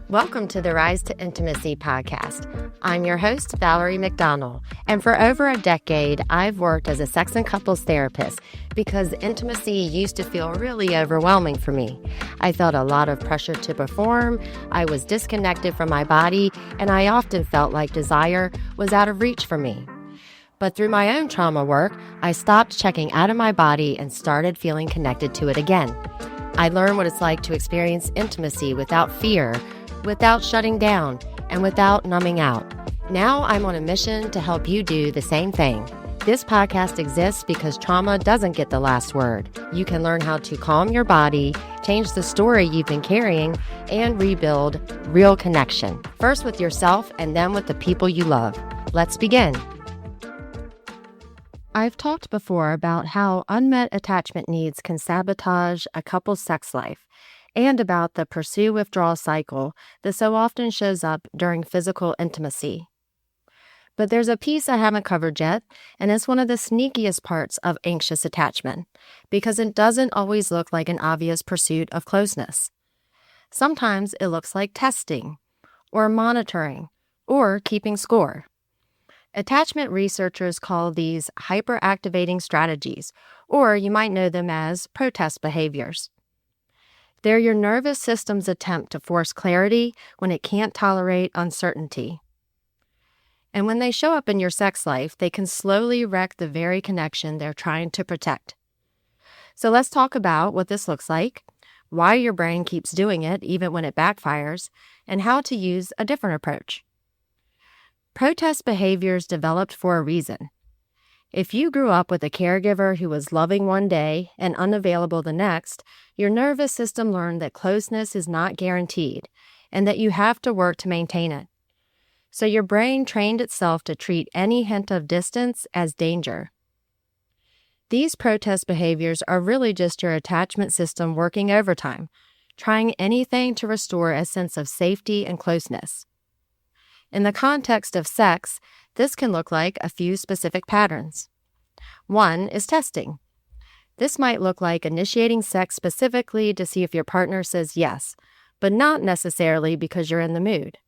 Welcome to the Rise to Intimacy podcast. I'm your host, Valerie McDonald, and for over a decade, I've worked as a sex and couples therapist because intimacy used to feel really overwhelming for me. I felt a lot of pressure to perform, I was disconnected from my body, and I often felt like desire was out of reach for me. But through my own trauma work, I stopped checking out of my body and started feeling connected to it again. I learned what it's like to experience intimacy without fear, without shutting down, and without numbing out. Now I'm on a mission to help you do the same thing. This podcast exists because trauma doesn't get the last word. You can learn how to calm your body, change the story you've been carrying, and rebuild real connection. First with yourself and then with the people you love. Let's begin. I've talked before about how unmet attachment needs can sabotage a couple's sex life, and about the pursue-withdrawal cycle that so often shows up during physical intimacy. But there's a piece I haven't covered yet, and it's one of the sneakiest parts of anxious attachment, because it doesn't always look like an obvious pursuit of closeness. Sometimes it looks like testing, or monitoring, or keeping score. Attachment researchers call these hyperactivating strategies, or you might know them as protest behaviors. They're your nervous system's attempt to force clarity when it can't tolerate uncertainty. And when they show up in your sex life, they can slowly wreck the very connection they're trying to protect. So let's talk about what this looks like, why your brain keeps doing it even when it backfires, and how to use a different approach. Protest behaviors developed for a reason. If you grew up with a caregiver who was loving one day and unavailable the next, your nervous system learned that closeness is not guaranteed and that you have to work to maintain it. So your brain trained itself to treat any hint of distance as danger. These protest behaviors are really just your attachment system working overtime, trying anything to restore a sense of safety and closeness. In the context of sex, this can look like a few specific patterns. One is testing. This might look like initiating sex specifically to see if your partner says yes, but not necessarily because you're in the mood.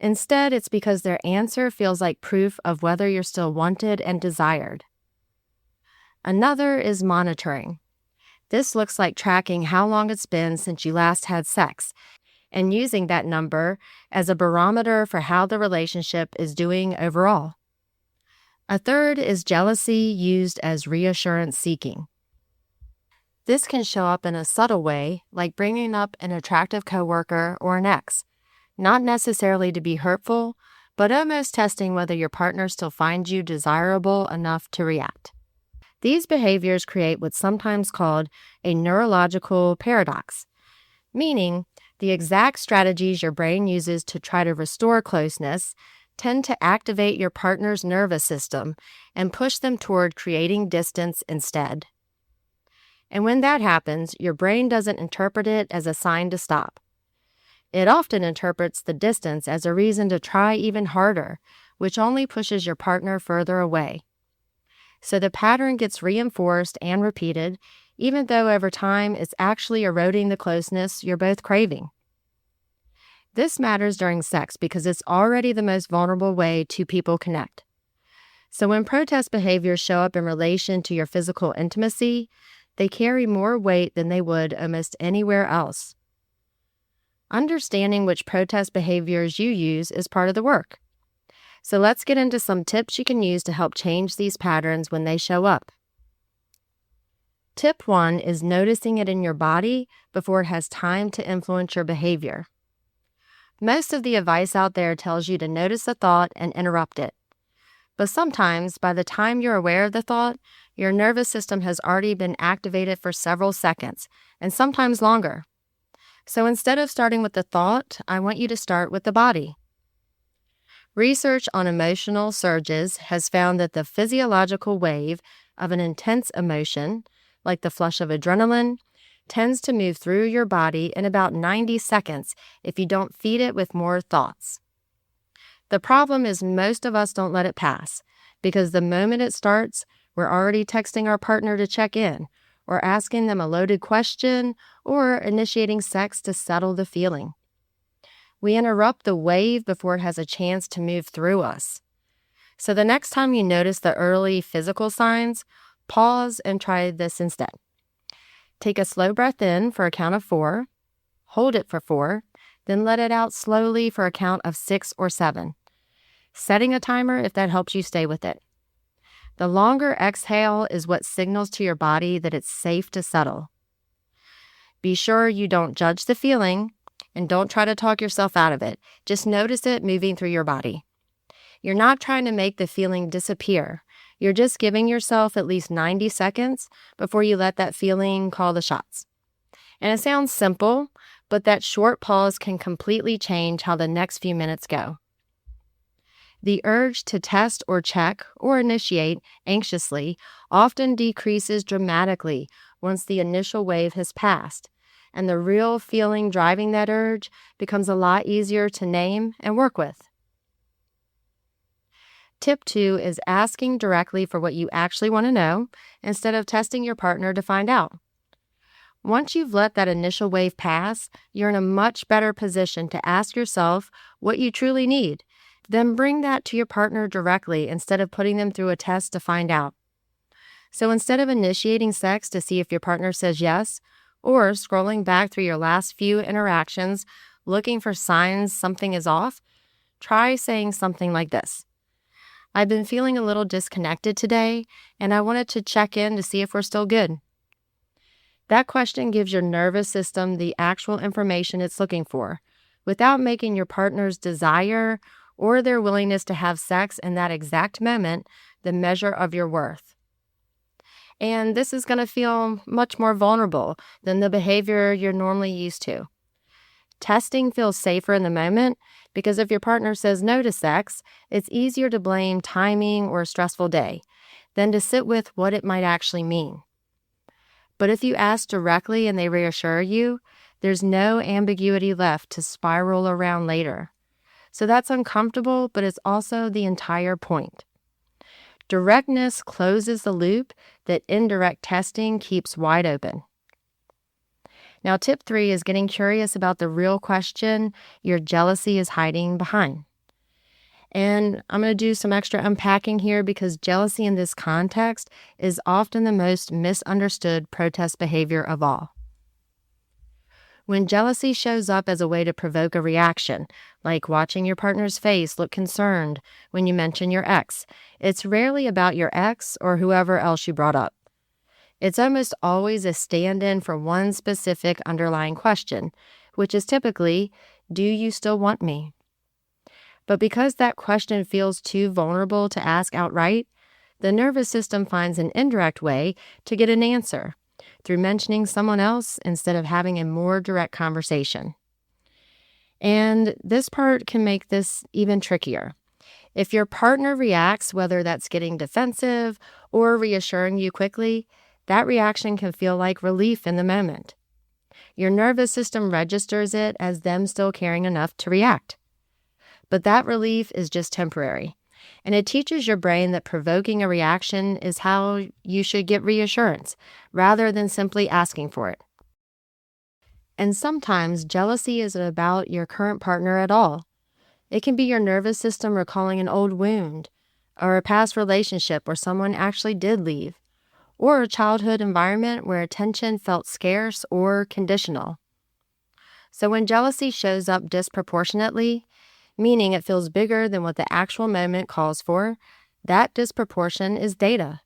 Instead, it's because their answer feels like proof of whether you're still wanted and desired. Another is monitoring. This looks like tracking how long it's been since you last had sex, and using that number as a barometer for how the relationship is doing overall. A third is jealousy used as reassurance seeking. This can show up in a subtle way, like bringing up an attractive coworker or an ex, not necessarily to be hurtful, but almost testing whether your partner still finds you desirable enough to react. These behaviors create what's sometimes called a neurological paradox, meaning the exact strategies your brain uses to try to restore closeness tend to activate your partner's nervous system and push them toward creating distance instead. And when that happens, your brain doesn't interpret it as a sign to stop. It often interprets the distance as a reason to try even harder, which only pushes your partner further away. So the pattern gets reinforced and repeated, even though over time it's actually eroding the closeness you're both craving. This matters during sex because it's already the most vulnerable way two people connect. So when protest behaviors show up in relation to your physical intimacy, they carry more weight than they would almost anywhere else. Understanding which protest behaviors you use is part of the work. So let's get into some tips you can use to help change these patterns when they show up. Tip 1 is noticing it in your body before it has time to influence your behavior. Most of the advice out there tells you to notice a thought and interrupt it. But sometimes, by the time you're aware of the thought, your nervous system has already been activated for several seconds, and sometimes longer. So instead of starting with the thought, I want you to start with the body. Research on emotional surges has found that the physiological wave of an intense emotion, like the flush of adrenaline, tends to move through your body in about 90 seconds if you don't feed it with more thoughts. The problem is most of us don't let it pass, because the moment it starts, we're already texting our partner to check in, or asking them a loaded question, or initiating sex to settle the feeling. We interrupt the wave before it has a chance to move through us. So the next time you notice the early physical signs, pause and try this instead. Take a slow breath in for a count of 4, hold it for 4, then let it out slowly for a count of 6 or 7. Setting a timer if that helps you stay with it. The longer exhale is what signals to your body that it's safe to settle. Be sure you don't judge the feeling and don't try to talk yourself out of it. Just notice it moving through your body. You're not trying to make the feeling disappear. You're just giving yourself at least 90 seconds before you let that feeling call the shots. And it sounds simple, but that short pause can completely change how the next few minutes go. The urge to test or check or initiate anxiously often decreases dramatically once the initial wave has passed, and the real feeling driving that urge becomes a lot easier to name and work with. Tip 2 is asking directly for what you actually want to know instead of testing your partner to find out. Once you've let that initial wave pass, you're in a much better position to ask yourself what you truly need. Then bring that to your partner directly instead of putting them through a test to find out. So instead of initiating sex to see if your partner says yes, or scrolling back through your last few interactions looking for signs something is off, try saying something like this. I've been feeling a little disconnected today, and I wanted to check in to see if we're still good. That question gives your nervous system the actual information it's looking for, without making your partner's desire or their willingness to have sex in that exact moment the measure of your worth. And this is going to feel much more vulnerable than the behavior you're normally used to. Testing feels safer in the moment because if your partner says no to sex, it's easier to blame timing or a stressful day than to sit with what it might actually mean. But if you ask directly and they reassure you, there's no ambiguity left to spiral around later. So that's uncomfortable, but it's also the entire point. Directness closes the loop that indirect testing keeps wide open. Now, tip 3 is getting curious about the real question your jealousy is hiding behind. And I'm going to do some extra unpacking here because jealousy in this context is often the most misunderstood protest behavior of all. When jealousy shows up as a way to provoke a reaction, like watching your partner's face look concerned when you mention your ex, it's rarely about your ex or whoever else you brought up. It's almost always a stand-in for one specific underlying question, which is typically, do you still want me? But because that question feels too vulnerable to ask outright, the nervous system finds an indirect way to get an answer through mentioning someone else instead of having a more direct conversation. And this part can make this even trickier. If your partner reacts, whether that's getting defensive or reassuring you quickly, that reaction can feel like relief in the moment. Your nervous system registers it as them still caring enough to react. But that relief is just temporary, and it teaches your brain that provoking a reaction is how you should get reassurance, rather than simply asking for it. And sometimes jealousy isn't about your current partner at all. It can be your nervous system recalling an old wound, or a past relationship where someone actually did leave, or a childhood environment where attention felt scarce or conditional. So when jealousy shows up disproportionately, meaning it feels bigger than what the actual moment calls for, that disproportion is data.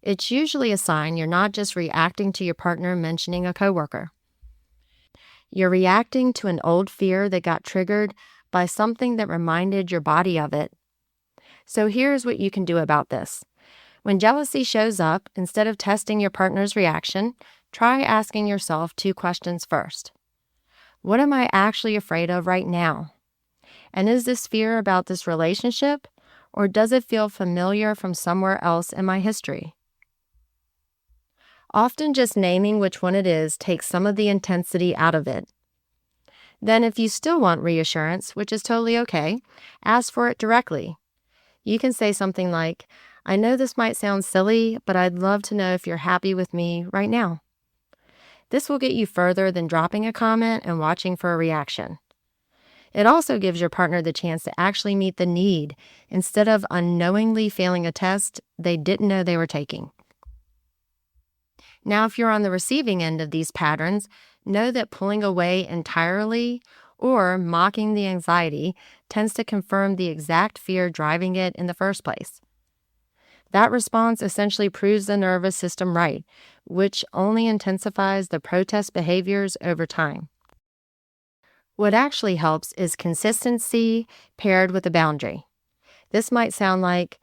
It's usually a sign you're not just reacting to your partner mentioning a coworker. You're reacting to an old fear that got triggered by something that reminded your body of it. So here's what you can do about this. When jealousy shows up, instead of testing your partner's reaction, try asking yourself 2 questions first. What am I actually afraid of right now? And is this fear about this relationship, or does it feel familiar from somewhere else in my history? Often just naming which one it is takes some of the intensity out of it. Then if you still want reassurance, which is totally okay, ask for it directly. You can say something like, I know this might sound silly, but I'd love to know if you're happy with me right now. This will get you further than dropping a comment and watching for a reaction. It also gives your partner the chance to actually meet the need instead of unknowingly failing a test they didn't know they were taking. Now, if you're on the receiving end of these patterns, know that pulling away entirely or mocking the anxiety tends to confirm the exact fear driving it in the first place. That response essentially proves the nervous system right, which only intensifies the protest behaviors over time. What actually helps is consistency paired with a boundary. This might sound like,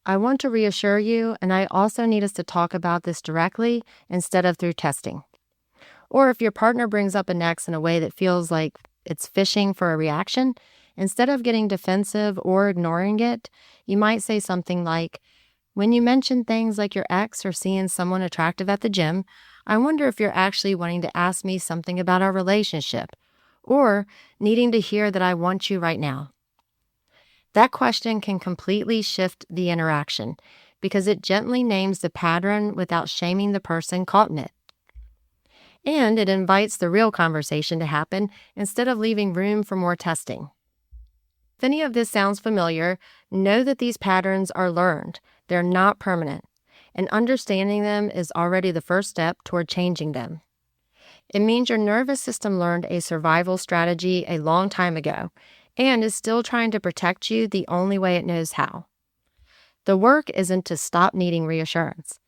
I want to reassure you, and I also need us to talk about this directly instead of through testing. Or if your partner brings up an ex in a way that feels like it's fishing for a reaction, instead of getting defensive or ignoring it, you might say something like, when you mention things like your ex or seeing someone attractive at the gym, I wonder if you're actually wanting to ask me something about our relationship, or needing to hear that I want you right now. That question can completely shift the interaction because it gently names the pattern without shaming the person caught in it. And it invites the real conversation to happen instead of leaving room for more testing. If any of this sounds familiar, know that these patterns are learned. They're not permanent, and understanding them is already the first step toward changing them. It means your nervous system learned a survival strategy a long time ago and is still trying to protect you the only way it knows how. The work isn't to stop needing reassurance.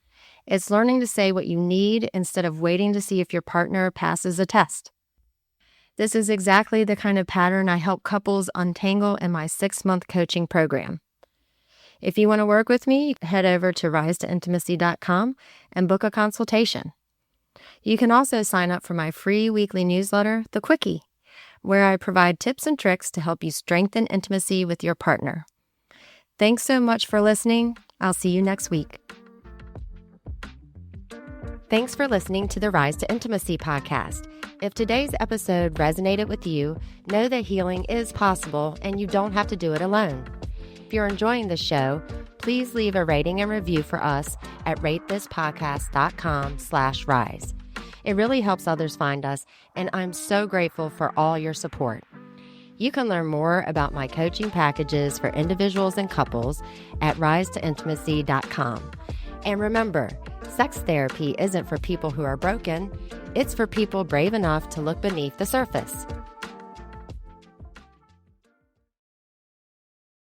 It's learning to say what you need instead of waiting to see if your partner passes a test. This is exactly the kind of pattern I help couples untangle in my 6-month coaching program. If you want to work with me, head over to risettointimacy.com and book a consultation. You can also sign up for my free weekly newsletter, The Quickie, where I provide tips and tricks to help you strengthen intimacy with your partner. Thanks so much for listening. I'll see you next week. Thanks for listening to the Rise to Intimacy podcast. If today's episode resonated with you, know that healing is possible and you don't have to do it alone. If you're enjoying the show, please leave a rating and review for us at ratethispodcast.com/rise. It really helps others find us, and I'm so grateful for all your support. You can learn more about my coaching packages for individuals and couples at risettointimacy.com. And remember, sex therapy isn't for people who are broken. It's for people brave enough to look beneath the surface.